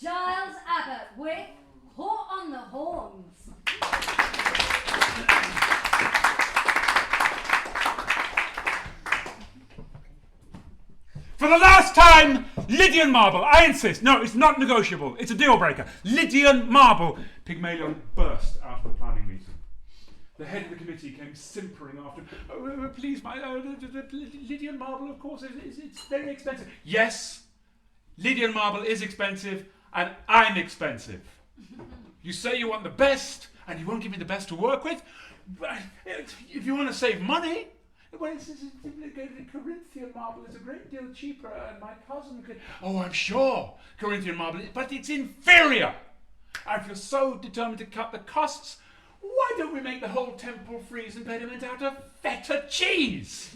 Giles Abbott with Hot on the Horns. For the last time, Lydian marble, I insist. No, it's not negotiable. It's a deal breaker. Lydian marble. Pygmalion burst out of the planning meeting. The head of the committee came simpering after him. Oh, please, Lydian marble, of course, it's very expensive. Yes, Lydian marble is expensive, and I'm expensive. You say you want the best, and you won't give me the best to work with? If you want to save money, well, Corinthian marble is a great deal cheaper, and my cousin could... Oh, I'm sure Corinthian marble, but it's inferior. And if you're so determined to cut the costs, why don't we make the whole temple frieze and pediment out of feta cheese?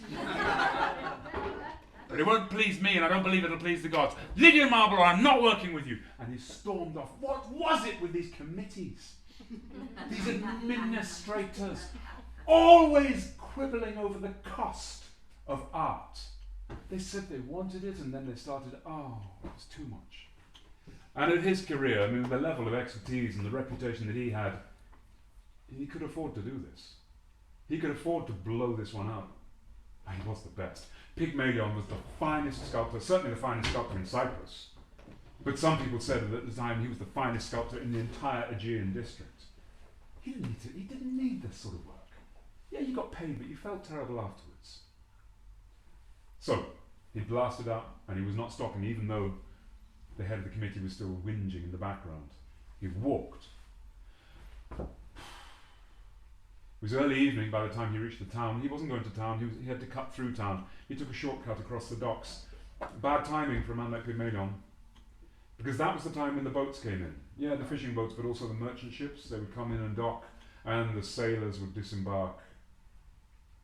But it won't please me, and I don't believe it'll please the gods. Lydian marble, or I'm not working with you. And he stormed off. What was it with these committees? These administrators, always quibbling over the cost of art. They said they wanted it, and then they started, oh, it's too much. And in his career, I mean, the level of expertise and the reputation that he had, he could afford to do this. He could afford to blow this one out. And he was the best. Pygmalion was the finest sculptor, certainly the finest sculptor in Cyprus. But some people said that at the time he was the finest sculptor in the entire Aegean district. He didn't need this sort of work. Yeah, you got paid, but you felt terrible afterwards. So, he blasted out, and he was not stopping, even though the head of the committee was still whinging in the background. He walked. It was early evening by the time he reached the town. He wasn't going to town, he had to cut through town. He took a shortcut across the docks. Bad timing for a man like Pygmalion, because that was the time when the boats came in. Yeah, the fishing boats, but also the merchant ships. They would come in and dock, and the sailors would disembark,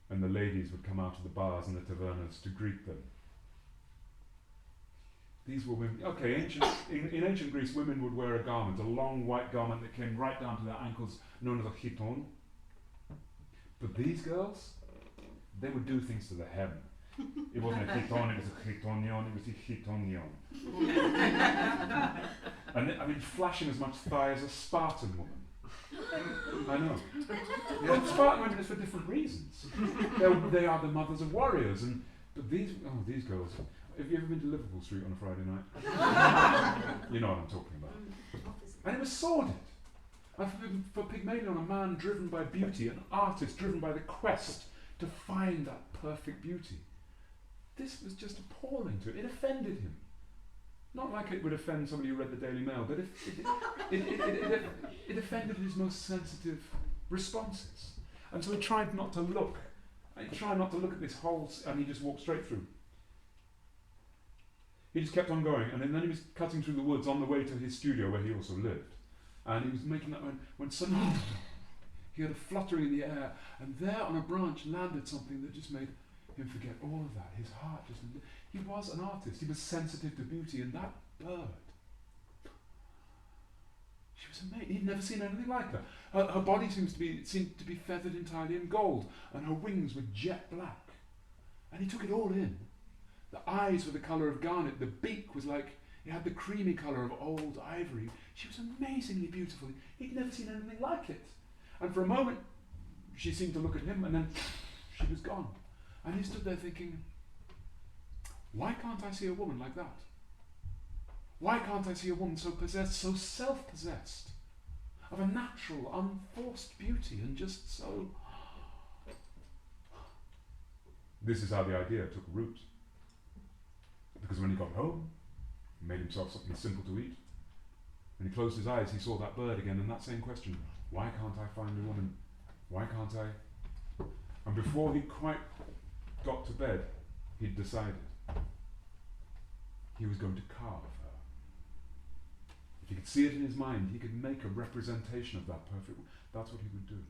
and the ladies would come out of the bars and the tavernas to greet them. These were women. Okay, in ancient Greece, women would wear a garment, a long white garment that came right down to their ankles, known as a chiton. But these girls, they would do things to the hem. It wasn't a chiton, it was a chitonion, it was a chitonion. And I mean, flashing as much thigh as a Spartan woman. I know. Yeah, Spartan women is for different reasons. They are the mothers of warriors, but these girls. Have you ever been to Liverpool Street on a Friday night? You know what I'm talking about. And it was sordid. And for Pygmalion, a man driven by beauty, an artist driven by the quest to find that perfect beauty. This was just appalling to him. It offended him. Not like it would offend somebody who read the Daily Mail, but it offended his most sensitive responses. And so he tried not to look. He tried not to look at this whole, and he just walked straight through. He just kept on going, and then he was cutting through the woods on the way to his studio where he also lived. And he was making that when suddenly he had a fluttering in the air, and there on a branch landed something that just made him forget all of that. His heart just... He was an artist. He was sensitive to beauty, and that bird... She was amazing. He'd never seen anything like her. Her body seemed to be feathered entirely in gold, and her wings were jet black. And he took it all in. The eyes were the colour of garnet. The beak was like... It had the creamy colour of old ivory. She was amazingly beautiful. He'd never seen anything like it. And for a moment, she seemed to look at him, and then she was gone. And he stood there thinking, why can't I see a woman like that? Why can't I see a woman so possessed, so self-possessed, of a natural, unforced beauty, and just so... This is how the idea took root. Because when he got home, he made himself something simple to eat. When he closed his eyes, he saw that bird again, and that same question, why can't I find a woman? Why can't I? And before he quite got to bed, he'd decided he was going to carve her. he could see it in his mind, he could make a representation of that perfect. That's what he would do.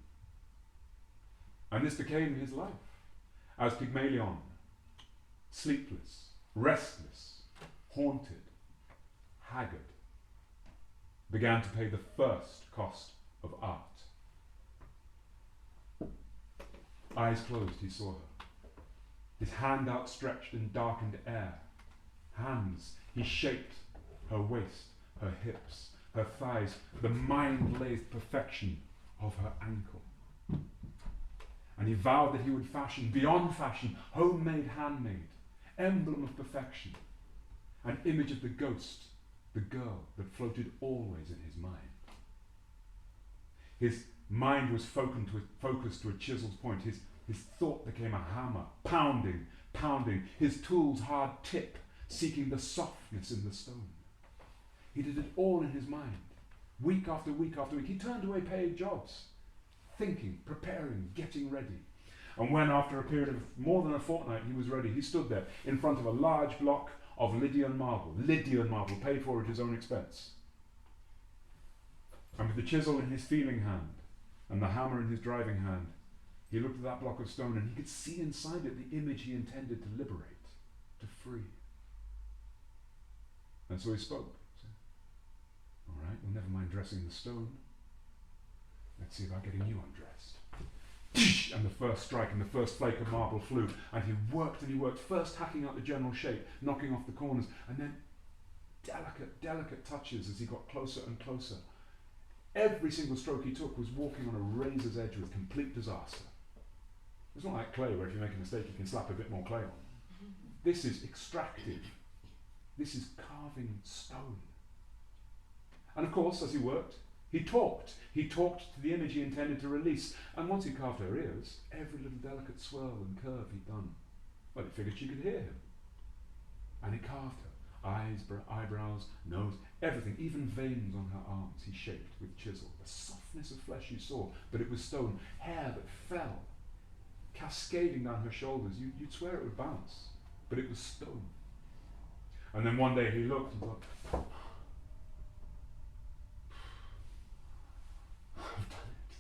And this became his life. As Pygmalion, sleepless, restless, haunted, haggard, began to pay the first cost of art. Eyes closed, he saw her. His hand outstretched in darkened air. Hands, he shaped her waist, her hips, her thighs, the mind-lathed perfection of her ankle. And he vowed that he would fashion, beyond fashion, homemade, handmade, emblem of perfection, an image of the ghost, the girl that floated always in his mind. His mind was focused to a chisel's point. His thought became a hammer, pounding, pounding. His tool's hard tip, seeking the softness in the stone. He did it all in his mind, week after week after week. He turned away paid jobs, thinking, preparing, getting ready. And when, after a period of more than a fortnight, he was ready, he stood there in front of a large block of Lydian marble, paid for at his own expense. And with the chisel in his feeling hand and the hammer in his driving hand, he looked at that block of stone and he could see inside it the image he intended to liberate, to free. And so he spoke. He said, all right, well, never mind dressing the stone. Let's see about getting you undressed. And the first strike and the first flake of marble flew, and he worked, first hacking out the general shape, knocking off the corners, and then delicate touches as he got closer and closer. Every single stroke he took was walking on a razor's edge with complete disaster. It's not like clay where if you make a mistake you can slap a bit more clay on. This is extractive. This is carving stone. And of course, as he worked, he talked. He talked to the image he intended to release. And once he carved her ears, every little delicate swirl and curve he'd done, well, he figured she could hear him. And he carved her. Eyes, eyebrows, nose, everything, even veins on her arms he shaped with chisel. The softness of flesh you saw, but it was stone. Hair that fell, cascading down her shoulders. You'd swear it would bounce, but it was stone. And then one day he looked and thought, I've done it.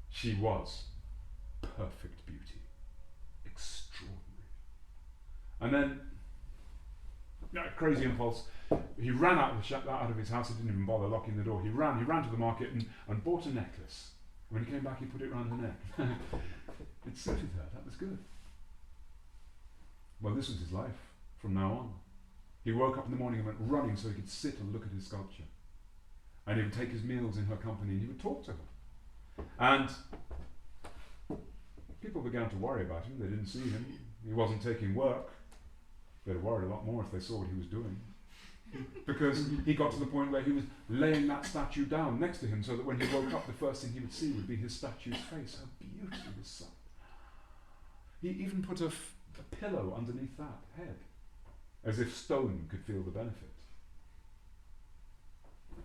She was perfect beauty. Extraordinary. And then, crazy impulse, he ran out of his house. He didn't even bother locking the door. He ran to the market and bought a necklace. When he came back, he put it round her neck. It suited her. That was good. Well, this was his life from now on. He woke up in the morning and went running so he could sit and look at his sculpture. And he would take his meals in her company and he would talk to her. And people began to worry about him. They didn't see him. He wasn't taking work. They'd have worried a lot more if they saw what he was doing. Because he got to the point where he was laying that statue down next to him so that when he woke up, the first thing he would see would be his statue's face. Her beauty was so. He even put a pillow underneath that head, as if stone could feel the benefit.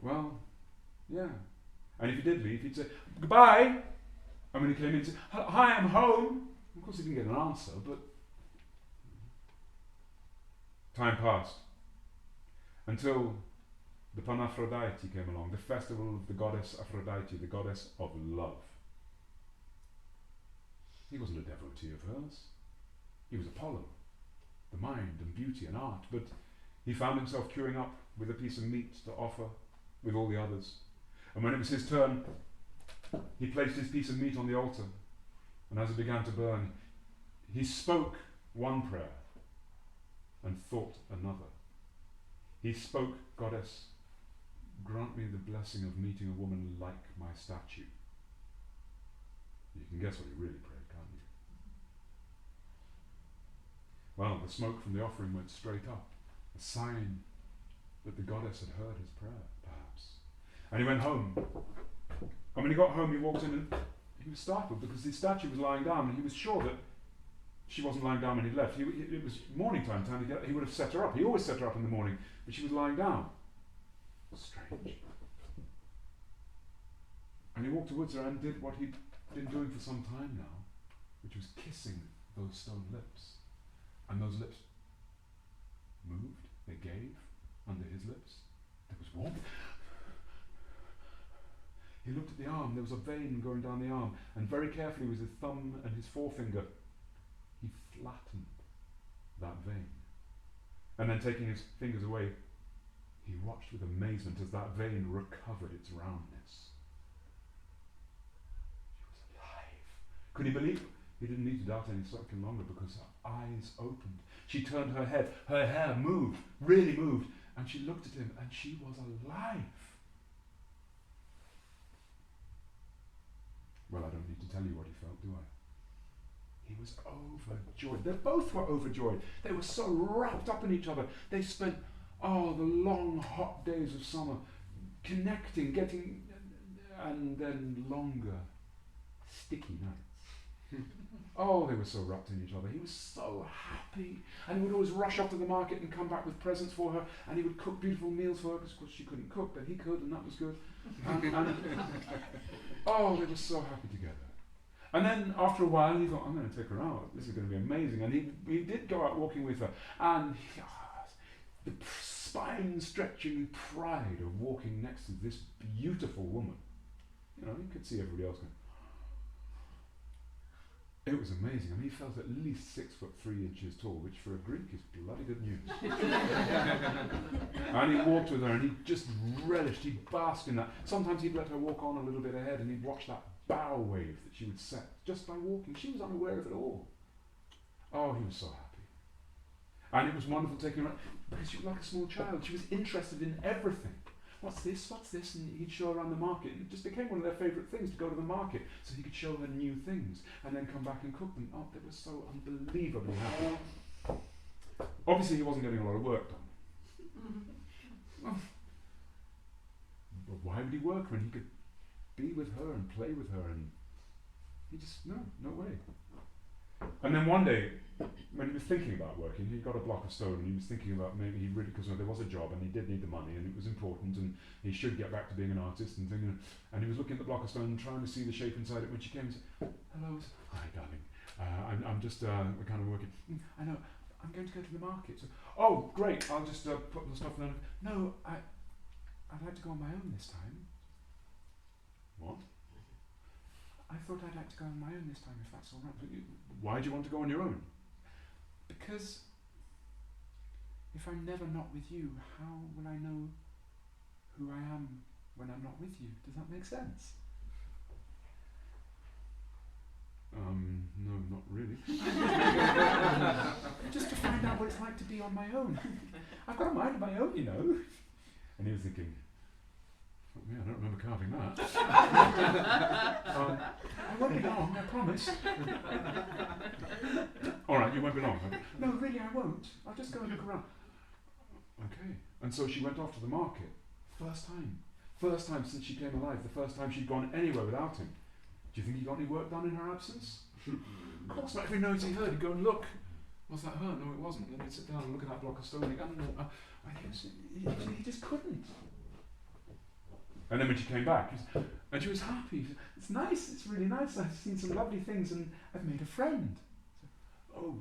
Well, yeah. And if he did leave, he'd say, goodbye. And when he came in, he'd say, hi, I'm home. Of course, he didn't get an answer, but time passed until the Panaphrodite came along, the festival of the goddess Aphrodite, the goddess of love. He wasn't a devotee of hers. He was Apollo, the mind and beauty and art, but he found himself queuing up with a piece of meat to offer with all the others. And when it was his turn, he placed his piece of meat on the altar, and as it began to burn, he spoke one prayer and thought another. He spoke, Goddess, grant me the blessing of meeting a woman like my statue. You can guess what he really prayed, can't you? Well, the smoke from the offering went straight up, a sign that the goddess had heard his prayer, perhaps. And he went home. And when he got home, he walked in and he was startled because the statue was lying down, and he was sure that she wasn't lying down when he left. It was morning time to get. He would have set her up. He always set her up in the morning, but she was lying down. Strange. And he walked towards her and did what he'd been doing for some time now, which was kissing those stone lips. And those lips moved. They gave under his lips. There was warmth. He looked at the arm. There was a vein going down the arm, and very carefully with his thumb and his forefinger, he flattened that vein. And then taking his fingers away, he watched with amazement as that vein recovered its roundness. She was alive. Could he believe it? He didn't need to doubt any second longer because her eyes opened. She turned her head. Her hair moved, really moved, and she looked at him, and she was alive. Well, I don't need to tell you what he felt, do I? He was overjoyed. They both were overjoyed. They were so wrapped up in each other. They spent, the long, hot days of summer connecting, getting, and then longer, sticky nights. They were so wrapped in each other. He was so happy. And he would always rush off to the market and come back with presents for her. And he would cook beautiful meals for her, because of course she couldn't cook, but he could, and that was good. They were so happy together. And then after a while he thought, I'm going to take her out. This is going to be amazing. And he did go out walking with her. And the spine-stretching pride of walking next to this beautiful woman. You could see everybody else going. It was amazing. I mean, he felt at least 6'3" tall, which for a Greek is bloody good news. And he walked with her, and he just relished, he'd bask in that. Sometimes he'd let her walk on a little bit ahead, and he'd watch that bow wave that she would set just by walking. She was unaware of it all. He was so happy. And it was wonderful taking her around, because she was like a small child. She was interested in everything. What's this? What's this? And he'd show her around the market. And it just became one of their favourite things to go to the market, so he could show her new things and then come back and cook them. They were so unbelievably happy. Obviously, he wasn't getting a lot of work done. But why would he work when he could be with her and play with her? And he just, no way. And then one day, when he was thinking about working, he got a block of stone, and he was thinking about maybe he really, because there was a job and he did need the money and it was important and he should get back to being an artist and thinking, and he was looking at the block of stone and trying to see the shape inside it when she came and said, hello, hi darling, I'm just we're kind of working. I know, I'm going to go to the market. So, great, I'll just put the stuff in. No, I'd like to go on my own this time. What? I thought I'd like to go on my own this time, if that's all right. Why do you want to go on your own? Because if I'm never not with you, how will I know who I am when I'm not with you? Does that make sense? No, not really. Just to find out what it's like to be on my own. I've got a mind of my own, And he was thinking, I don't remember carving that. I won't be long, I promise. All right, you won't be long. No, really, I won't. I'll just go and look around. Okay. And so she went off to the market. First time since she came alive. The first time she'd gone anywhere without him. Do you think he got any work done in her absence? Of course not. Every noise he heard, he'd go and look. Was that her? No, it wasn't. And then he'd sit down and look at that block of stone again. He just couldn't. And then when she came back, and she was happy. It's nice, it's really nice. I've seen some lovely things and I've made a friend. So,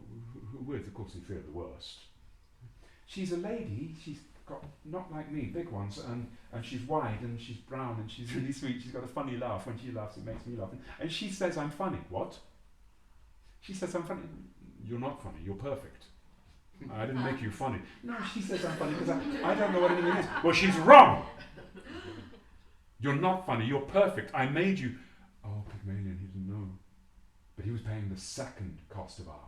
who with? Of course, he feared the worst. She's a lady, she's got, not like me, big ones, and she's wide and she's brown and she's really sweet. She's got a funny laugh. When she laughs, it makes me laugh. And she says I'm funny. What? She says I'm funny. You're not funny, you're perfect. I didn't make you funny. No, she says I'm funny because I don't know what anything is. Well, she's wrong! You're not funny, you're perfect. I made you. Pygmalion, he didn't know. But he was paying the second cost of art.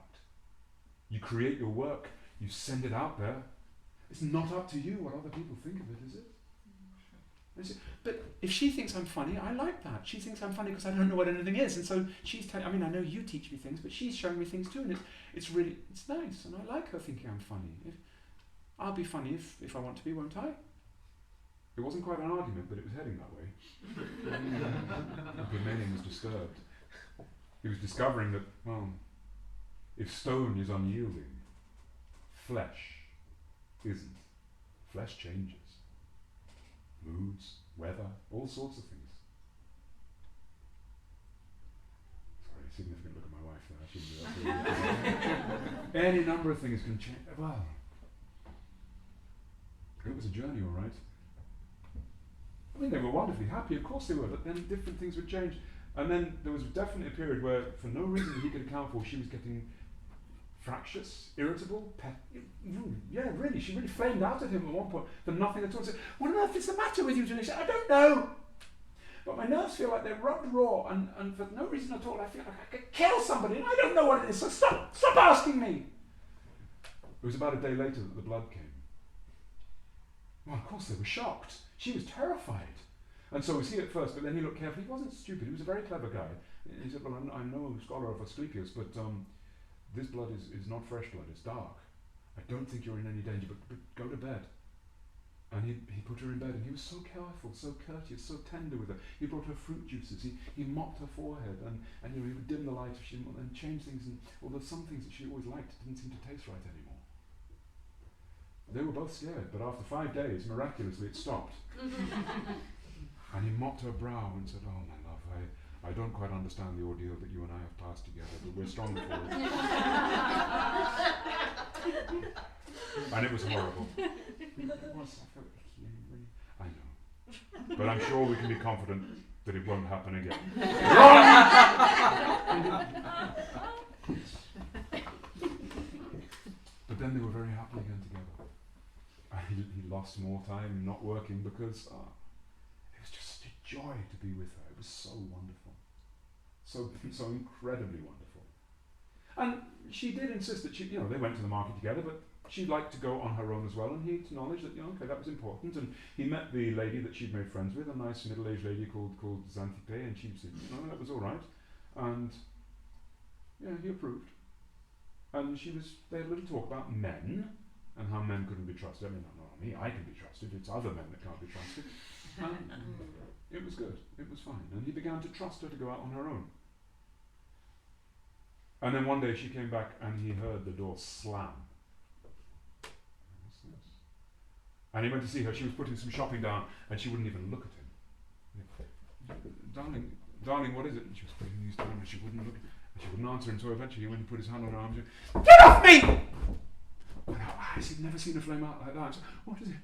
You create your work, you send it out there. It's not up to you what other people think of it, is it? But if she thinks I'm funny, I like that. She thinks I'm funny because I don't know what anything is. And so she's telling, I know you teach me things, but she's showing me things too. And it's nice. And I like her thinking I'm funny. I'll be funny if I want to be, won't I? It wasn't quite an argument, but it was heading that way. Pygmalion was disturbed. He was discovering that, if stone is unyielding, flesh isn't. Flesh changes. Moods, weather, all sorts of things. Sorry, significant look at my wife there. I shouldn't do that. Any number of things can change. Well, it was a journey, all right. I mean, they were wonderfully happy, of course they were, but then different things would change. And then there was definitely a period where, for no reason that he could account for, she was getting fractious, irritable, yeah, really, she really flamed out at him at one point for nothing at all. Said, "What on earth is the matter with you today?" She said, "I don't know, but my nerves feel like they're rubbed raw, and for no reason at all, I feel like I could kill somebody, and I don't know what it is, so stop asking me." It was about a day later that the blood came. Well, of course they were shocked. She was terrified. And so was he at first, but then he looked carefully. He wasn't stupid, he was a very clever guy. He said, "Well, I'm no scholar of Asclepius, but this blood is not fresh blood, it's dark. I don't think you're in any danger, but go to bed." And he put her in bed, and he was so careful, so courteous, so tender with her. He brought her fruit juices, he mopped her forehead, and he would dim the light if she didn't want, and change things, and although some things that she always liked didn't seem to taste right anymore. They were both scared, but after 5 days, miraculously, it stopped. And he mopped her brow and said, "Oh, my love, I don't quite understand the ordeal that you and I have passed together, but we're stronger for it." And it was horrible. It was, I felt icky, really. I know. But I'm sure we can be confident that it won't happen again. But then they were very happy again together. And he lost more time not working because it was just such a joy to be with her. It was so wonderful. So incredibly wonderful. And she did insist that they went to the market together, but she liked to go on her own as well, and he acknowledged that, okay, that was important. And he met the lady that she'd made friends with, a nice middle-aged lady called Xanthippe, and she said, that was all right. And he approved. And they had a little talk about men, and how men couldn't be trusted. I mean, not me, I can be trusted, it's other men that can't be trusted. And it was good, it was fine. And he began to trust her to go out on her own. And then one day she came back and he heard the door slam. What's this? And he went to see her, she was putting some shopping down, and she wouldn't even look at him. Darling, what is it? And she was putting these down, and she wouldn't look, and she wouldn't answer, and so eventually he went and put his hand on her arm and said, "Get off me!" And her eyes, he'd never seen a flame out like that. So, "What is it?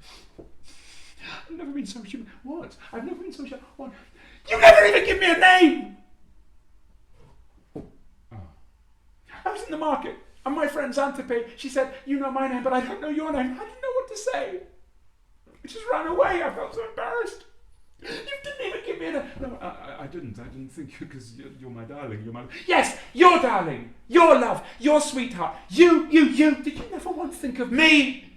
I've never been so stupid." "What? I've never been so stupid." "What? You never even give me a name!" "I was in the market, and my friend Xanthippe, she said, 'You know my name, but I don't know your name.' I didn't know what to say. I just ran away. I felt so embarrassed. You didn't even give me a name." "No, I didn't. I didn't think you, because you're my darling. You're my..." "Yes, your darling, your love, your sweetheart. You. Did you never once think of me?"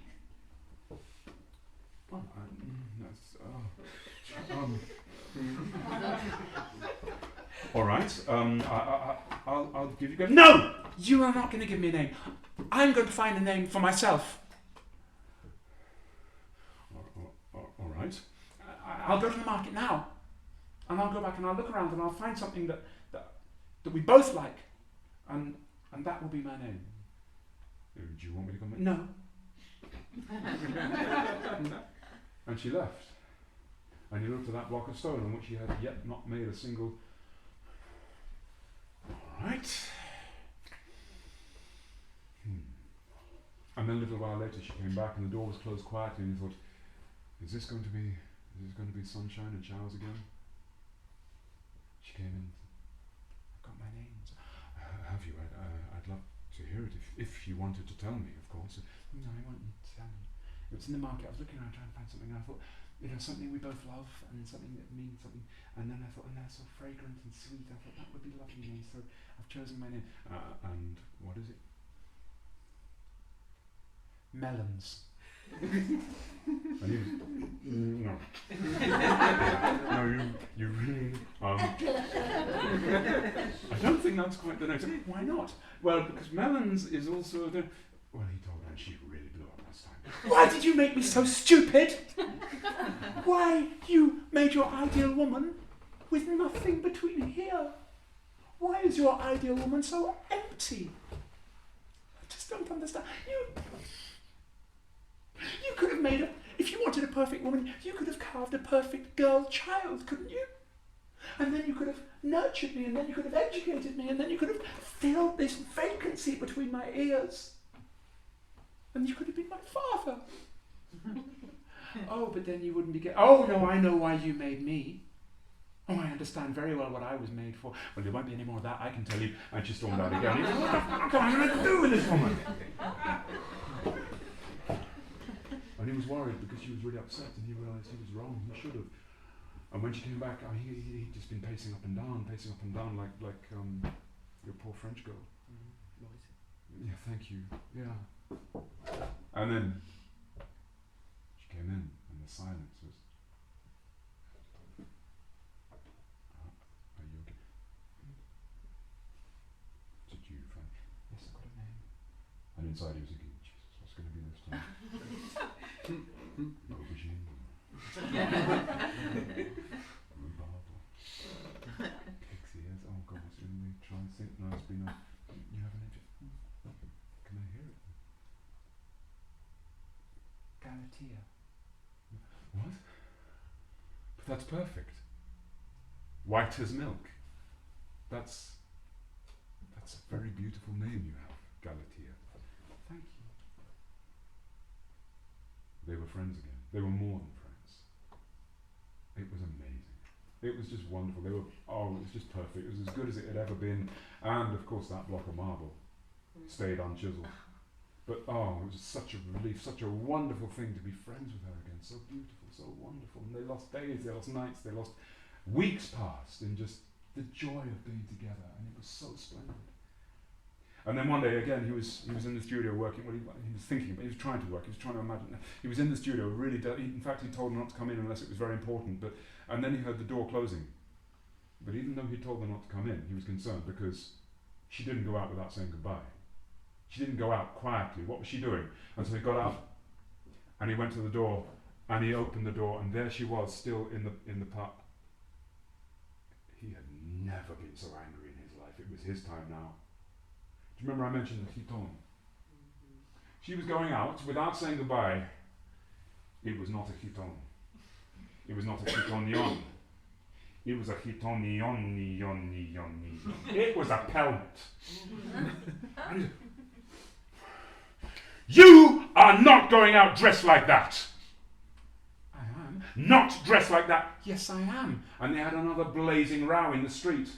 All right. I'll give you. "No, you are not going to give me a name. I'm going to find a name for myself." All right. "I'll go to the market now, and I'll go back and I'll look around and I'll find something that we both like, and that will be my name." "Do you want me to come back?" "No." And she left. And he looked at that block of stone on which he had yet not made a single. All right. And then a little while later she came back and the door was closed quietly, and he thought, is this going to be sunshine and showers again? She came in and said, "I've got my name." "Have you? I'd love to hear it if you wanted to tell me, of course." "No, I want you to tell me. It was in the market. I was looking around trying to find something, and I thought, something we both love, and something that means something. And then I thought, and they're so fragrant and sweet. I thought that would be lovely name, so I've chosen my name." "And what is it?" "Melons." And he was, "No." "No, you really, I don't think that's quite the name." "Why not?" "Well, because melons is also the..." Well, he told her, and she really blew up last time. "Why did you make me so stupid? Why, you made your ideal woman with nothing between here. Why is your ideal woman so empty? I just don't understand. You could have made if you wanted a perfect woman, you could have carved a perfect girl child, couldn't you? And then you could have nurtured me, and then you could have educated me, and then you could have filled this vacancy between my ears. And you could have been my father." Oh, but then you wouldn't be oh, no, I know why you made me. Oh, I understand very well what I was made for. Well, there won't be any more of that, I can tell you. And she stormed out again. What the fuck am I going to do with this woman? And he was worried because she was really upset and he realised he was wrong. He should have. And when she came back, he'd just been pacing up and down like your poor French girl. Yeah, thank you. Yeah. And then she came in and the silence was, are you okay? Did you find, yes, I've got a name. And inside he was thinking, Jesus, what's going to be this time? Aubergine. Rhubarb. Pig's ears. Oh God, it's really trying to think. No, it's been a, you have an engine. Can I hear it? Galatea. What? But that's perfect. White as milk. That's a very beautiful name you have, Galatea. Thank you. They were friends again. They were more than friends. It was amazing. It was just wonderful. It was just perfect. It was as good as it had ever been. And of course that block of marble stayed unchiseled. But it was such a relief, such a wonderful thing to be friends with her again. So beautiful, so wonderful. And they lost days, they lost nights, they lost weeks passed in just the joy of being together. And it was so splendid. And then one day again, he was in the studio working. Well, he was thinking, but he was trying to work. He was trying to imagine. He was in the studio, really. In fact, he told her not to come in unless it was very important. And then he heard the door closing. But even though he told her not to come in, he was concerned because she didn't go out without saying goodbye. She didn't go out quietly. What was she doing? And so he got out, and he went to the door, and he opened the door, and there she was, still in the pub. He had never been so angry in his life. It was his time now. Do you remember I mentioned the chiton? She was going out without saying goodbye. It was not a chiton. It was not a chitonion. It was a chitonion. It was a pelt. You are not going out dressed like that. I am. Not dressed like that. Yes, I am. And they had another blazing row in the street.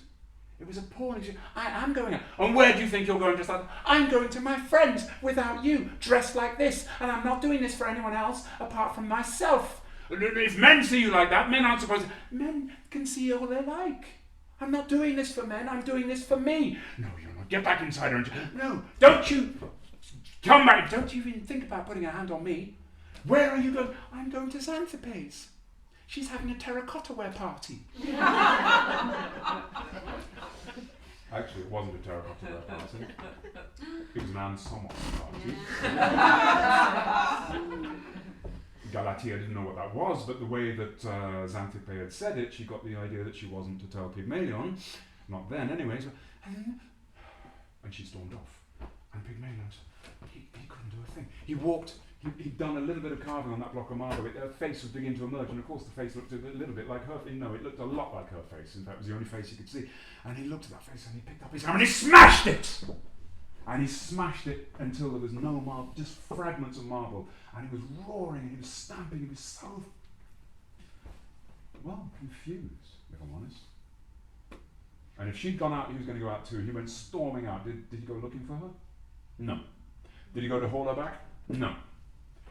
It was appalling. I am going out. And where do you think you're going dressed like that? I'm going to my friends without you, dressed like this. And I'm not doing this for anyone else apart from myself. If men see you like that, men aren't supposed to. Men can see all they like. I'm not doing this for men. I'm doing this for me. No, you're not. Get back inside her. No, don't you. Come back. Don't you even think about putting a hand on me. Where are you going? I'm going to Xanthippe's. She's having a terracotta ware party. Actually, it wasn't a terracotta ware party. It was an Anne Somos party. Galatea didn't know what that was, but the way that Xanthippe had said it, she got the idea that she wasn't to tell Pygmalion. Not then, anyways. And she stormed off. And Pygmalion, he couldn't do a thing. He walked. He'd done a little bit of carving on that block of marble. Her face was beginning to emerge, and of course the face looked a little bit like her. No, it looked a lot like her face. In fact, it was the only face he could see. And he looked at that face, and he picked up his hammer, and he smashed it! And he smashed it until there was no marble, just fragments of marble. And he was roaring, and he was stamping, he was so, well, confused, if I'm honest. And if she'd gone out, he was going to go out too. He went storming out. Did he go looking for her? No. Did he go to haul her back? No.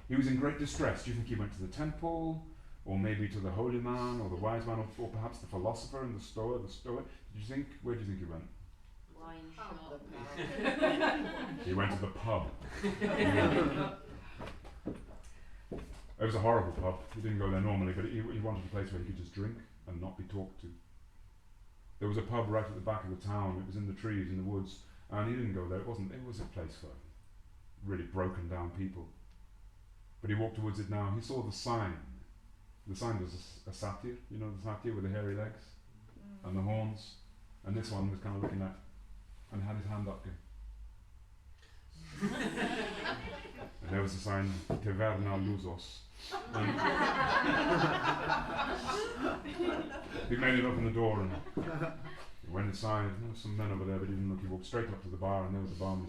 He was in great distress. Do you think he went to the temple, or maybe to the holy man, or the wise man, or perhaps the philosopher and the stoic? Where do you think he went? Wine shop. He went to the pub. It was a horrible pub. He didn't go there normally, but he wanted a place where he could just drink and not be talked to. There was a pub right at the back of the town. It was in the trees, in the woods, and he didn't go there. It was a place for really broken down people. But he walked towards it now. He saw the sign. The sign was a satyr, you know, the satyr with the hairy legs and the horns. And this one was kind of looking at, and had his hand up. And there was the sign, Taverna Luzos. He made it open the door, and he went inside. There were some men over there, but he didn't look. He walked straight up to the bar, and there was the barman.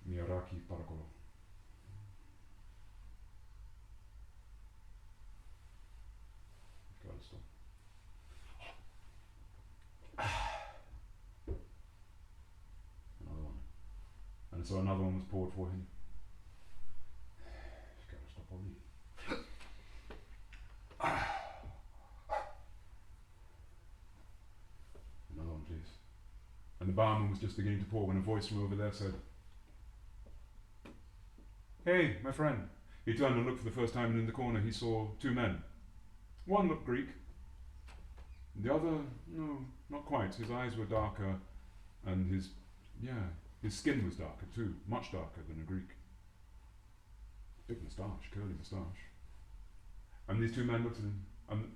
Miyaraki Paracolo. And so another one was poured for him. Just gotta stop all eating. Another one, please. And the barman was just beginning to pour when a voice from over there said, "Hey, my friend." He turned and looked for the first time, and in the corner he saw two men. One looked Greek. The other, no, not quite. His eyes were darker, and his skin was darker too, much darker than a Greek. Big moustache, curly moustache. And these two men looked at him, and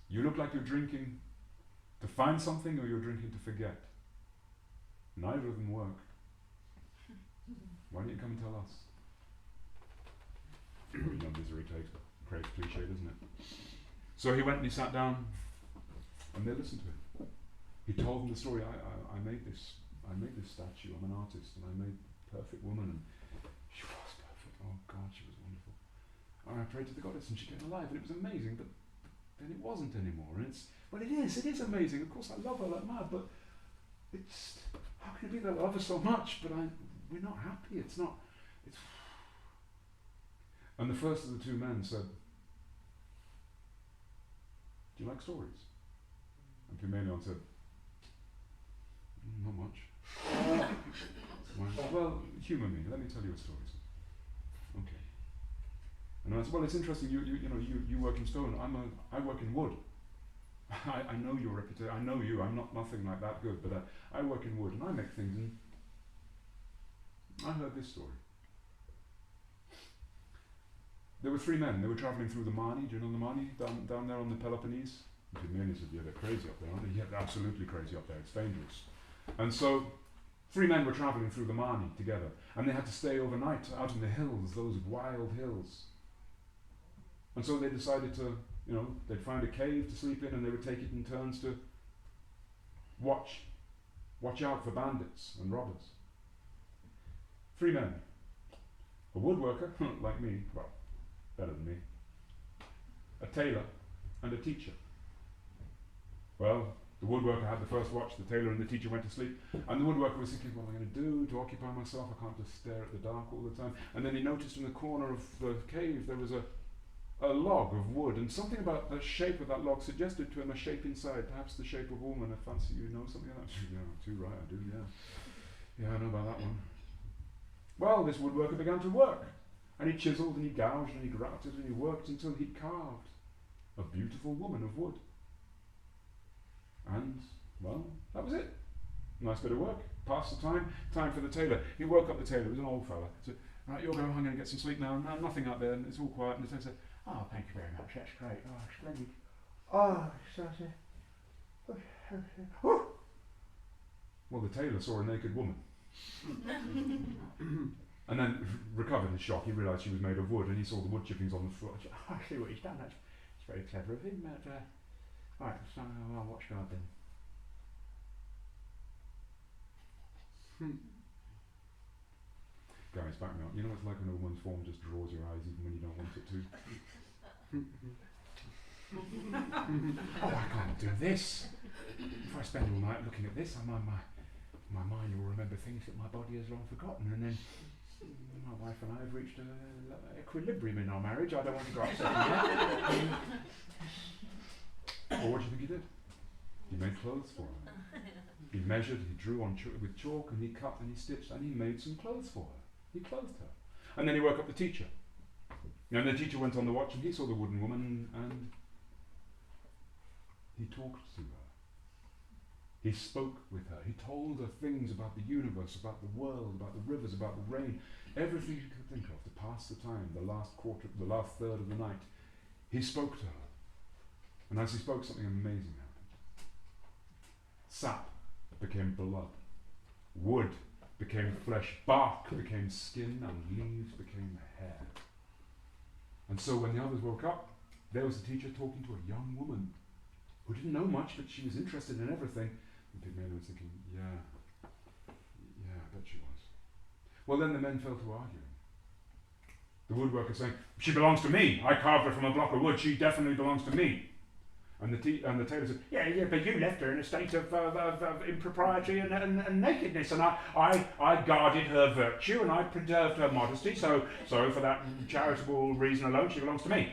you look like you're drinking to find something, or you're drinking to forget. Neither of them work. Why don't you come and tell us? You know, misery craves cliche, doesn't it? So he went and he sat down, and they listened to him. He told them the story. I made this statue. I'm an artist, and I made a perfect woman, and she was perfect. Oh God, she was wonderful. And I prayed to the goddess, and she came alive, and it was amazing. But then it wasn't anymore, and it is amazing. Of course, I love her like mad, but it's how can it be that I love her so much, but we're not happy. It's. And the first of the two men said, "Do you like stories?" And Pygmalion said, "Not much." Well, humour me. Let me tell you a story. Okay. And I said, "Well, it's interesting. You work in stone. I work in wood. I know your reputation. I know you. I'm nothing like that good, but I work in wood, and I make things. And I heard this story. There were three men. They were travelling through the Marni. Do you know the Marni? Down there on the Peloponnese?" And Pygmalion said, "Yeah, they're crazy up there, aren't they?" "Yeah, they're absolutely crazy up there. It's dangerous." And so three men were travelling through the Marni together, and they had to stay overnight out in the hills, those wild hills. And so they decided to, they'd find a cave to sleep in, and they would take it in turns to watch out for bandits and robbers. Three men. A woodworker, like me, well, better than me. A tailor, and a teacher. Well, the woodworker had the first watch, the tailor and the teacher went to sleep, and the woodworker was thinking, what am I going to do to occupy myself? I can't just stare at the dark all the time. And then he noticed in the corner of the cave there was a log of wood, and something about the shape of that log suggested to him a shape inside, perhaps the shape of a woman. I fancy you know something like that. Yeah, too right, I do, yeah. Yeah, I know about that one. Well, this woodworker began to work, and he chiselled and he gouged and he grafted and he worked until he carved a beautiful woman of wood. And, well, that was it. Nice bit of work. Passed the time for the tailor. He woke up the tailor, he was an old fella. He said, "Right, you're going, I'm going to get some sleep now. No, nothing out there, and it's all quiet." And the tailor said, "Oh, thank you very much, that's great. Oh, splendid. Oh, well, the tailor saw a naked woman. And then recovered his shock. He realised she was made of wood, and he saw the wood chippings on the floor. "Oh, I see what he's done. That's very clever of him. Right, so I'll watch guard then." Guys, back me up. You know what it's like when a woman's form just draws your eyes even when you don't want it to? "Oh, I can't do this. If I spend all night looking at this, my mind will remember things that my body has long forgotten, and then my wife and I have reached an equilibrium in our marriage. I don't want to go upsetting yet." Well, what do you think he did? He made clothes for her. He measured, he drew with chalk, and he cut and he stitched, and he made some clothes for her. He clothed her. And then he woke up the teacher. And the teacher went on the watch, and he saw the wooden woman, and he talked to her. He spoke with her. He told her things about the universe, about the world, about the rivers, about the rain, everything you could think of to pass the time, the last third of the night. He spoke to her. And as he spoke, something amazing happened. Sap became blood. Wood became flesh. Bark became skin. And leaves became hair. And so when the others woke up, there was the teacher talking to a young woman who didn't know much, but she was interested in everything. And Pygmalion was thinking, yeah, I bet she was. Well, then the men fell to arguing. The woodworker saying, "She belongs to me. I carved her from a block of wood. She definitely belongs to me." And the tailor said, yeah, but you left her in a state of impropriety and nakedness, and I guarded her virtue and I preserved her modesty, so for that charitable reason alone, she belongs to me.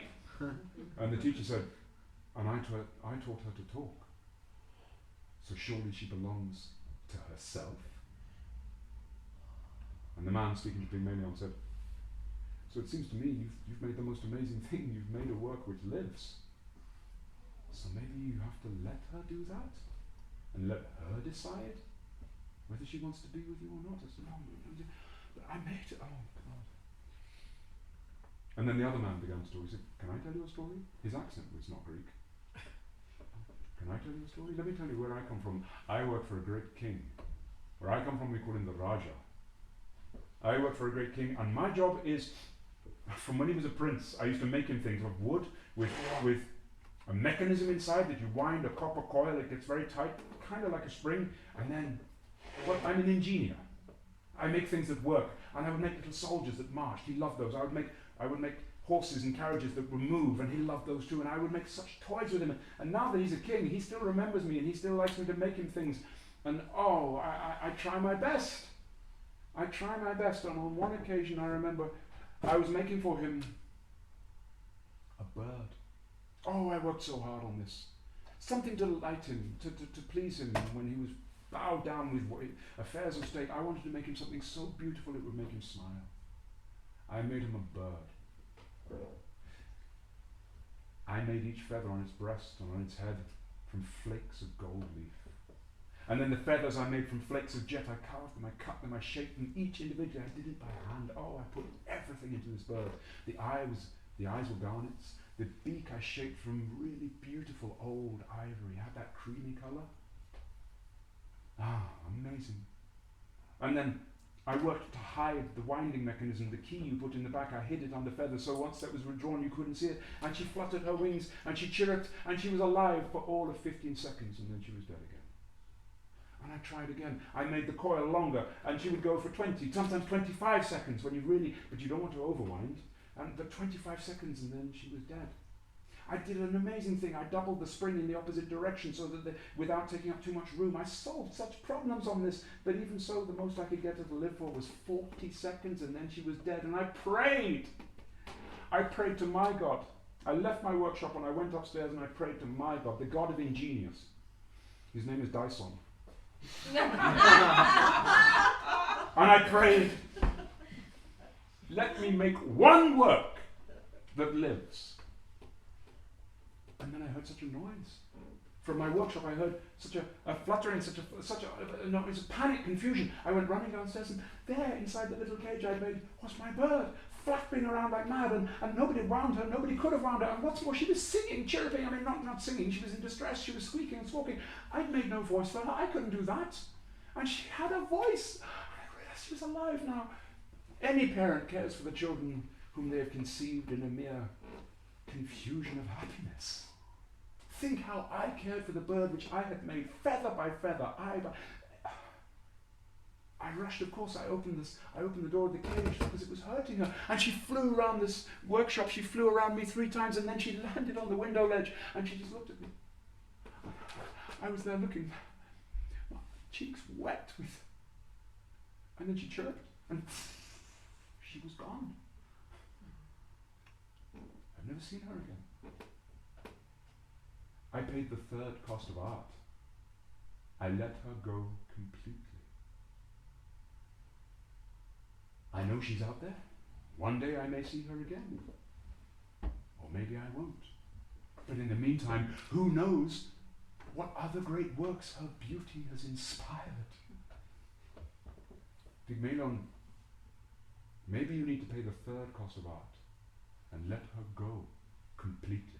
And the teacher said, and I taught her to talk, so surely she belongs to herself. And the man speaking to Pygmalion said, so it seems to me you've made the most amazing thing. You've made a work which lives. So maybe you have to let her do that and let her decide whether she wants to be with you or not. I said, no, but I made it. Oh, God. And then the other man began to talk. He said, can I tell you a story? His accent was not Greek. Can I tell you a story? Let me tell you where I come from. I work for a great king. Where I come from, we call him the Raja. I work for a great king, and my job is, from when he was a prince, I used to make him things of wood with a mechanism inside that you wind a copper coil, it gets very tight, kind of like a spring, and then, well, I'm an engineer. I make things that work, and I would make little soldiers that marched. He loved those. I would make horses and carriages that would move, and he loved those too, and I would make such toys with him. And now that he's a king, he still remembers me, and he still likes me to make him things. And I try my best. I try my best, and on one occasion I remember I was making for him a bird. Oh, I worked so hard on this. Something to delight him, to please him when he was bowed down with affairs of state. I wanted to make him something so beautiful it would make him smile. I made him a bird. I made each feather on its breast and on its head from flakes of gold leaf. And then the feathers I made from flakes of jet, I carved them, I cut them, I shaped them, each individually. I did it by hand. Oh, I put everything into this bird. The eyes were garnets. The beak I shaped from really beautiful old ivory. It had that creamy colour. Ah, amazing. And then I worked to hide the winding mechanism, the key you put in the back. I hid it on the feather, so once that was withdrawn you couldn't see it. And she fluttered her wings, and she chirruped, and she was alive for all of 15 seconds, and then she was dead again. And I tried again. I made the coil longer, and she would go for 20, sometimes 25 seconds when but you don't want to overwind. And the 25 seconds, and then she was dead. I did an amazing thing. I doubled the spring in the opposite direction so that without taking up too much room. I solved such problems on this, but even so, the most I could get her to live for was 40 seconds, and then she was dead. And I prayed. I prayed to my God. I left my workshop and I went upstairs and I prayed to my God, the God of ingenious. His name is Dyson. And I prayed, let me make one work that lives. And then I heard such a noise. From my workshop I heard such a fluttering, such a noise of panic, confusion. I went running downstairs, and there inside the little cage I'd made was my bird, flapping around like mad, and nobody wound her, nobody could have wound her, and what's more, she was singing, chirping, I mean not singing, she was in distress, she was squeaking and squawking. I'd made no voice for her, I couldn't do that. And she had a voice. I realised she was alive now. Any parent cares for the children whom they have conceived in a mere confusion of happiness. Think how I cared for the bird which I had made feather by feather, eye by... I rushed, of course, I opened the door of the cage because it was hurting her, and she flew around this workshop, she flew around me 3 times, and then she landed on the window ledge, and she just looked at me. I was there looking, my cheeks wet with... And then she chirped, and she was gone. I've never seen her again. I paid the 3rd cost of art. I let her go completely. I know she's out there. One day I may see her again. Or maybe I won't. But in the meantime, who knows what other great works her beauty has inspired. Pygmalion, maybe you need to pay the 3rd cost of art and let her go completely.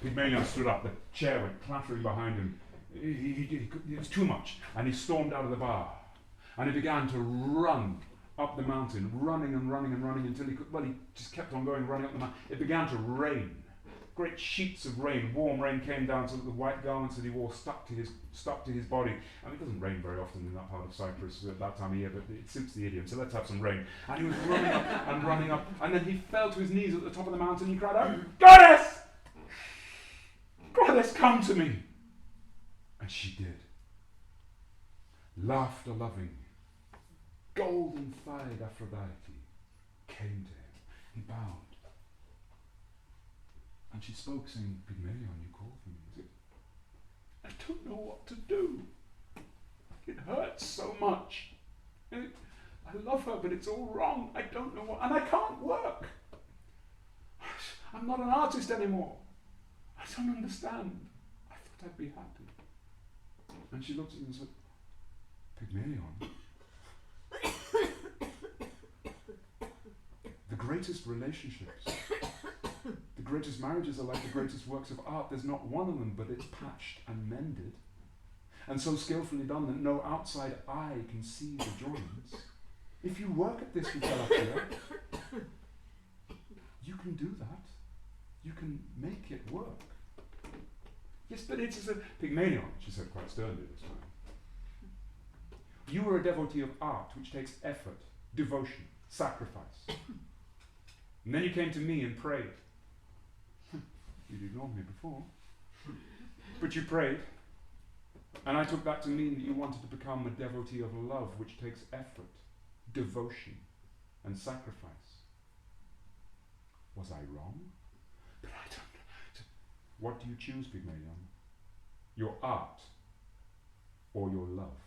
Pygmalion stood up, the chair went clattering behind him. It was too much, and he stormed out of the bar. And he began to run up the mountain, running and running and running until he just kept on going, running up the mountain. It began to rain. Great sheets of rain, warm rain came down so that the white garments that he wore stuck to his body. I mean, it doesn't rain very often in that part of Cyprus at that time of year, but it suits the idiom, so let's have some rain. And he was running up, and then he fell to his knees at the top of the mountain. He cried out, "Goddess! Goddess, come to me. And she did. Laughter-loving, golden-thighed Aphrodite came to him. He bowed. And she spoke, saying, Pygmalion, you called for me. He said, I don't know what to do. It hurts so much. I love her, but it's all wrong. I don't know what, and I can't work. I'm not an artist anymore. I don't understand. I thought I'd be happy. And she looked at him and said, Pygmalion, the greatest relationships, the greatest marriages are like the greatest works of art. There's not one of them, but it's patched and mended, and so skillfully done that no outside eye can see the joins. If you work at this with Galatea, you can do that. You can make it work. Yes, but it's as a Pygmalion, she said quite sternly this time. You are a devotee of art, which takes effort, devotion, sacrifice. And then you came to me and prayed. You'd ignored me before. But you prayed. And I took that to mean that you wanted to become a devotee of love, which takes effort, devotion, and sacrifice. Was I wrong? But I don't know. What do you choose, Pygmalion? Your art or your love?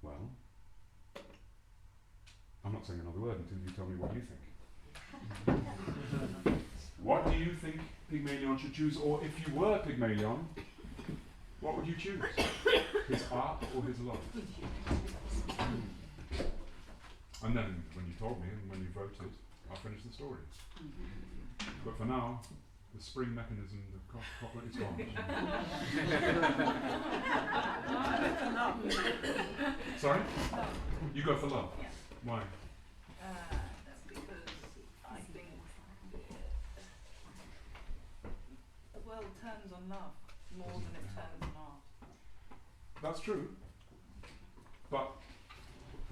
Well, I'm not saying another word until you tell me what you think. What do you think Pygmalion should choose? Or if you were Pygmalion, what would you choose? His art or his love? And then when you told me and when you voted, I'll finish the story. But for now, the spring mechanism, the couplet is gone. Sorry? You go for love. Yeah. Why? That's because I think the world turns on love more than it turns on art. That's true. But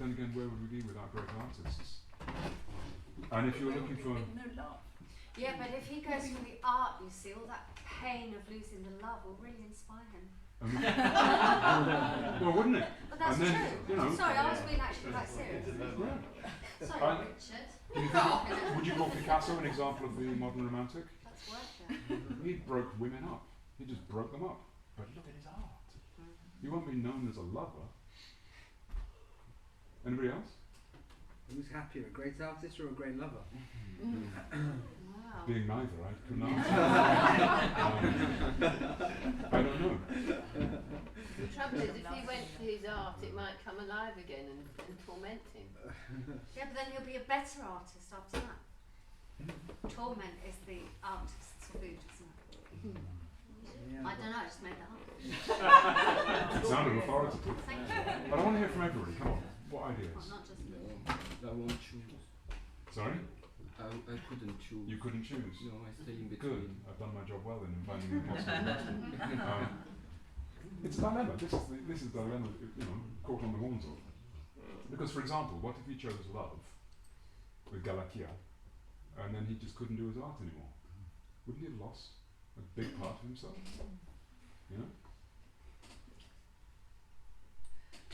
then again, where would we be without great artists? And if you were looking for... No love. Yeah, but if he goes for the art, you see, all that pain of losing the love will really inspire him. Well, wouldn't it? But that's and then, true. You know, Sorry, I was being actually quite serious. yeah. Sorry, Richard. Do you think, would you call Picasso an example of the modern romantic? That's worth it. He broke women up. He just broke them up. But look at his art. He won't be known as a lover. Anybody else? Who's happier, a great artist or a great lover? Wow. Being neither, I couldn't answer. I don't know. The trouble is, if he went for his art, it might come alive again and torment him. Yeah, but then he'll be a better artist after that. Torment is the artist's food, isn't it? Yeah, I don't know, I just made that up. It sounded authoritative. Thank you. But I want to hear from everybody. Come on. What ideas? Well, not just me. I won't choose. Sorry? I couldn't choose. You couldn't choose? No, I stay in Good. between. I've done my job well then in finding the impossible. It's a dilemma. This is the dilemma, you know, caught on the horns of. Because, for example, what if he chose love with Galatea and then he just couldn't do his art anymore? Wouldn't he have lost a big part of himself? You know?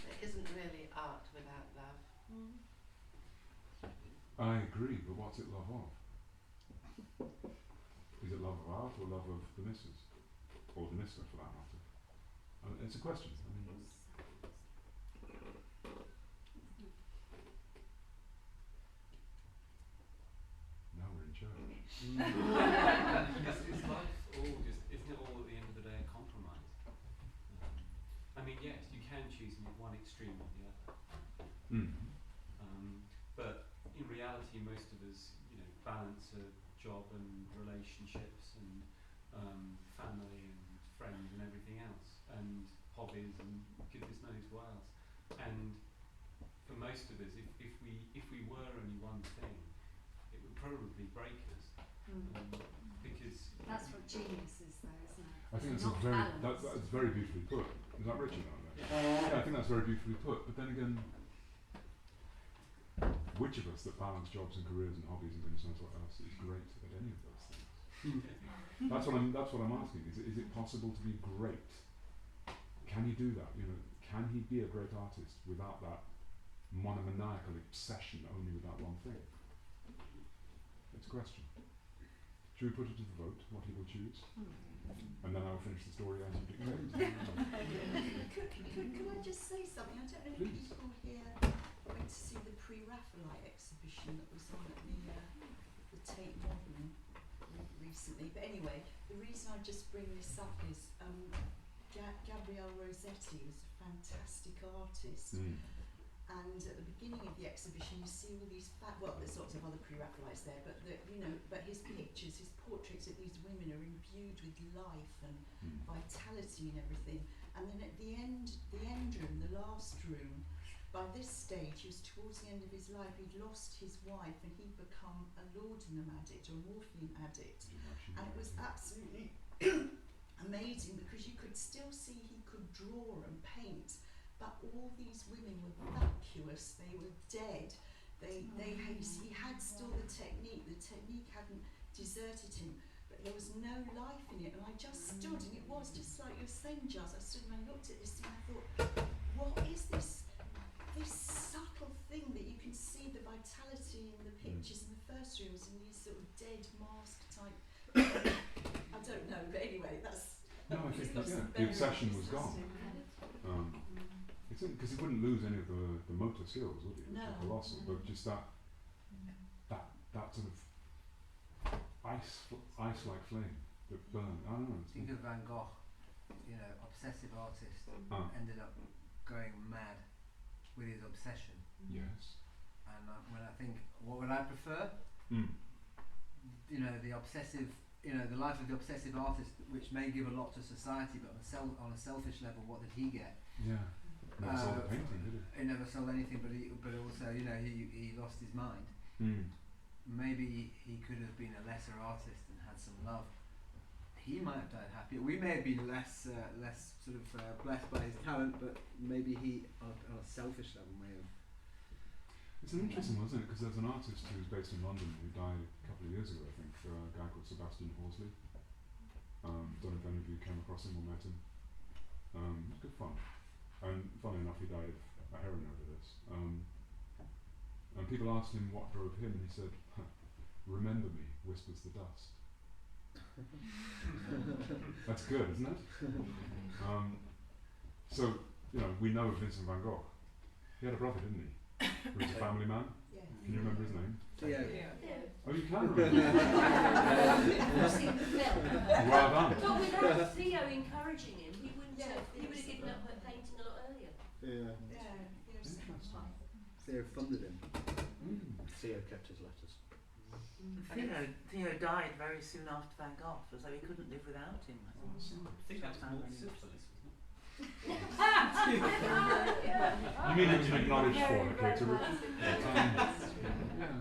There isn't really art without love. I agree, but what's it love of? Is it love of art or love of the missus? Or the mister, for that matter? It's a question. I mean, now we're in church. Is life all just, isn't it all at the end of the day a compromise? I mean, yes, you can choose one extreme or the other. But in reality, most of us, you know, balance a job and relationships and family and friends and everything else, and hobbies and goodness knows what else. And for most of us, if we were only one thing, it would probably break us. Because That's what genius is, though, isn't it? I think that's Not balance. that's very beautifully put. Is that Richard? Yeah, I think that's very beautifully put. But then again, which of us that balance jobs and careers and hobbies and goodness knows what else is great at any of those things? That's what I'm asking. Is it possible to be great? Can he do that? Can he be a great artist without that monomaniacal obsession only with that one thing? It's a question. Should we put it to the vote, what he will choose? And then I will finish the story as you dictate. Could I just say something? I don't know if Please. people here went to see the pre-Raphaelite exhibition that was on at the Tate Modern recently. But anyway, the reason I just bring this up is Gabrielle Rossetti was a fantastic artist. And at the beginning of the exhibition, you see all these there's lots of other pre-Raphaelites there, but but his pictures, his portraits of these women are imbued with life and vitality and everything. And then at the end room, the last room, by this stage, he was towards the end of his life. He'd lost his wife and he'd become a laudanum addict or a morphine addict, and it was absolutely amazing because you could still see he could draw and paint. But all these women were vacuous, they were dead, he had still the technique hadn't deserted him, but there was no life in it. And I just stood, and it was just like you're saying, Giles, I stood and I looked at this and I thought, what is this subtle thing that you can see the vitality in the pictures in the first rooms and these sort of dead mask type I don't know, but anyway, that's No, I think the obsession was gone. Because he wouldn't lose any of the motor skills, would he? Which are colossal, but just that sort of ice-like flame that burned. I don't know. Think of Van Gogh, obsessive artist, ended up going mad with his obsession. Yes. And when I think, what would I prefer? The obsessive, the life of the obsessive artist, which may give a lot to society, but on a selfish level, what did he get? Yeah. Never sold a painting, did he? He never sold anything, but also, he lost his mind. Maybe he could have been a lesser artist and had some love. He might have died happier. We may have been less sort of blessed by his talent, but maybe he, on a selfish level, may have. It's an interesting one, isn't it? Because there's an artist who's based in London who died a couple of years ago, I think, a guy called Sebastian Horsley. Don't know if any of you came across him or met him. It was good fun. And funnily enough, he died of a heroin overdose. And people asked him what drove him, and he said, "Remember me, whispers the dust." That's good, isn't it? So, we know Vincent van Gogh. He had a brother, didn't he? Who was a family man? Yeah. Can you remember his name? Yeah. Oh, you can remember. I've seen the film. Well done. But without Theo encouraging him, he wouldn't have, he would have given up painting a lot earlier. Yeah. Interesting. Theo funded him. Theo kept his letters. Theo died very soon after Van Gogh, so he couldn't live without him. I think that's more syphilis, wasn't it? You mean it was an acknowledged fornicator?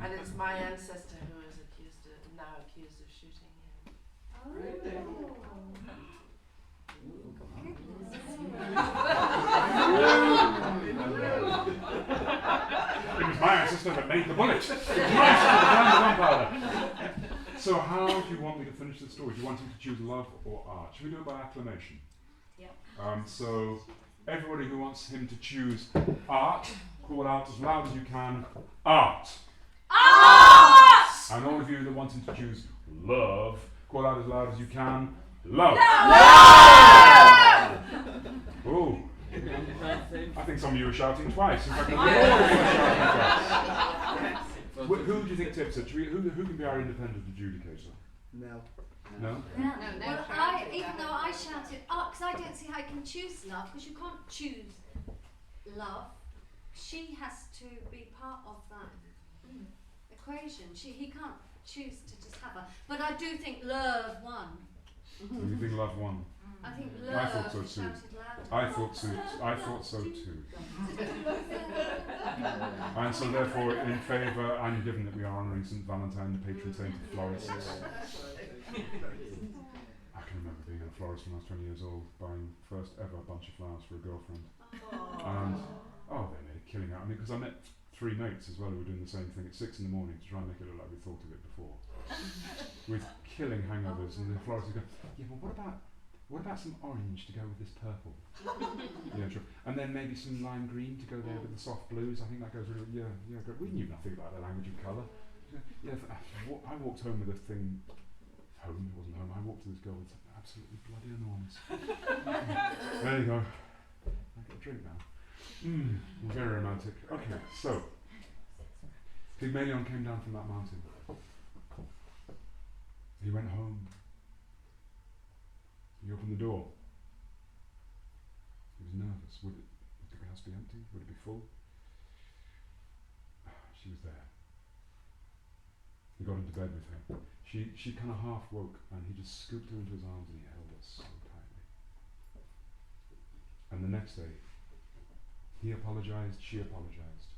And it's my ancestor who is now accused of shooting him. It was my ancestor that made the bullet. It was my ancestor that found the gunpowder. So how do you want me to finish the story? Do you want him to choose love or art? Should we do it by acclamation? Yep. So everybody who wants him to choose art, call out as loud as you can, art. Art! And all of you that want him to choose love, call out as loud as you can, love. Love! Oh. I think some of you are shouting twice. In fact, all of you are shouting twice. Who do you think tips it? Who can be our independent adjudicator? No. No? Well, even though I shouted, because I don't see how you can choose love, because you can't choose love. She has to be part of that equation. He can't choose to just have her. But I do think love won. You think love won? I think I love thought so too. shouted louder. I thought so too. And so therefore, in favour, and given that we are honouring St. Valentine, the patron saint of florists. I can remember being a florist when I was 20 years old, buying first ever bunch of flowers for a girlfriend. And, they made a killing out of me, because I met 3 mates as well who were doing the same thing at 6 in the morning to try and make it look like we thought of it before, with killing hangovers. And the florist would go, yeah, but what about some orange to go with this purple? Yeah, sure. And then maybe some lime green to go there with the soft blues. I think that goes really, yeah, great. We knew nothing about the language of colour. Yeah, I walked home with a thing. Home, it wasn't home. I walked to this girl with something absolutely bloody enormous. There you go. I get a drink now. Very romantic. Okay, so Pygmalion came down from that mountain. He went home. He opened the door. He was nervous. Would the house be empty? Would it be full? She was there. He got into bed with her. She kind of half woke, and he just scooped her into his arms and he held her so tightly. And the next day, he apologized, she apologized.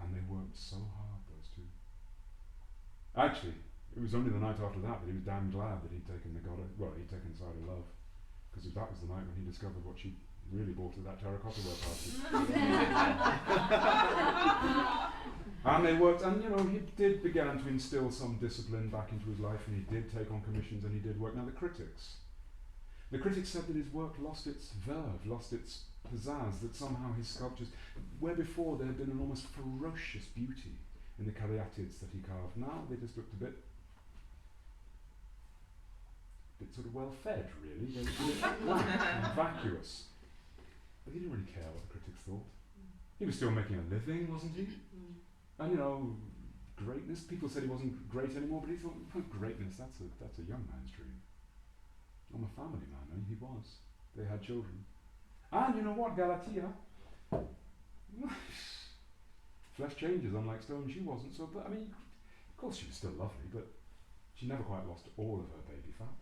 And they worked so hard, those two. Actually, it was only the night after that he was damn glad that he'd taken he'd taken the side of love. Because that was the night when he discovered what she really bought at that terracotta ware party. And they worked, and he did begin to instill some discipline back into his life, and he did take on commissions, and he did work. Now the critics said that his work lost its verve, lost its pizzazz, that somehow his sculptures, where before there had been an almost ferocious beauty in the caryatids that he carved, now they just looked a bit sort of well fed, really. They were a bit flat and vacuous. But he didn't really care what the critics thought. He was still making a living, wasn't he? And greatness. People said he wasn't great anymore, but he thought, greatness, that's a young man's dream. I'm a family man, and he was. They had children. And you know what, Galatea? Flesh changes, unlike stone. She wasn't so. But of course, she was still lovely, but she never quite lost all of her baby fat,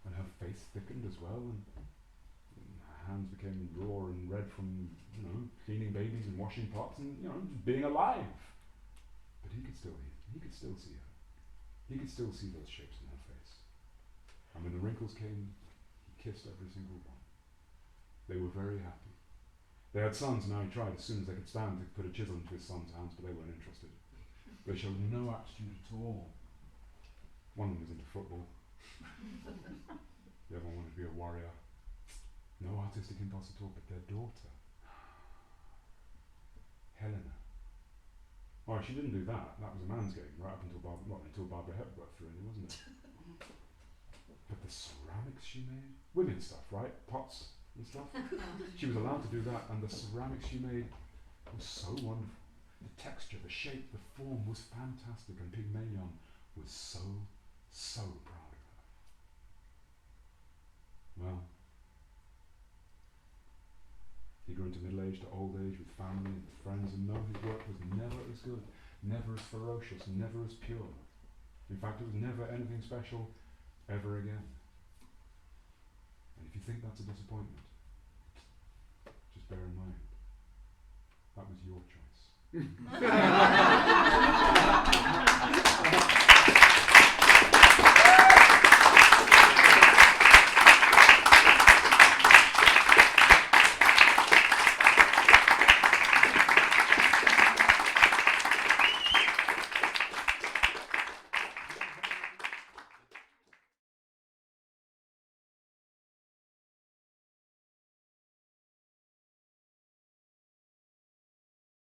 and her face thickened as well, and her hands became raw and red from cleaning babies and washing pots and just being alive. But he could still see her. He could still see those shapes in her face. And when the wrinkles came, he kissed every single one. They were very happy. They had sons, and now he tried as soon as they could stand to put a chisel into his son's hands, but they weren't interested. They showed no aptitude at all. One of them was into football. The other one wanted to be a warrior. No artistic impulse at all, but their daughter, Helena. Oh, she didn't do that. That was a man's game, right up until Barbara Hepworth threw in, wasn't it? But the ceramics she made, women's stuff, right? Pots and stuff. She was allowed to do that, and the ceramics she made was so wonderful. The texture, the shape, the form was fantastic, and Pygmalion was so proud of her. Well, he grew into middle age to old age with family and friends, and no, his work was never as good, never as ferocious, never as pure. In fact, it was never anything special ever again. And if you think that's a disappointment, just bear in mind, that was your choice.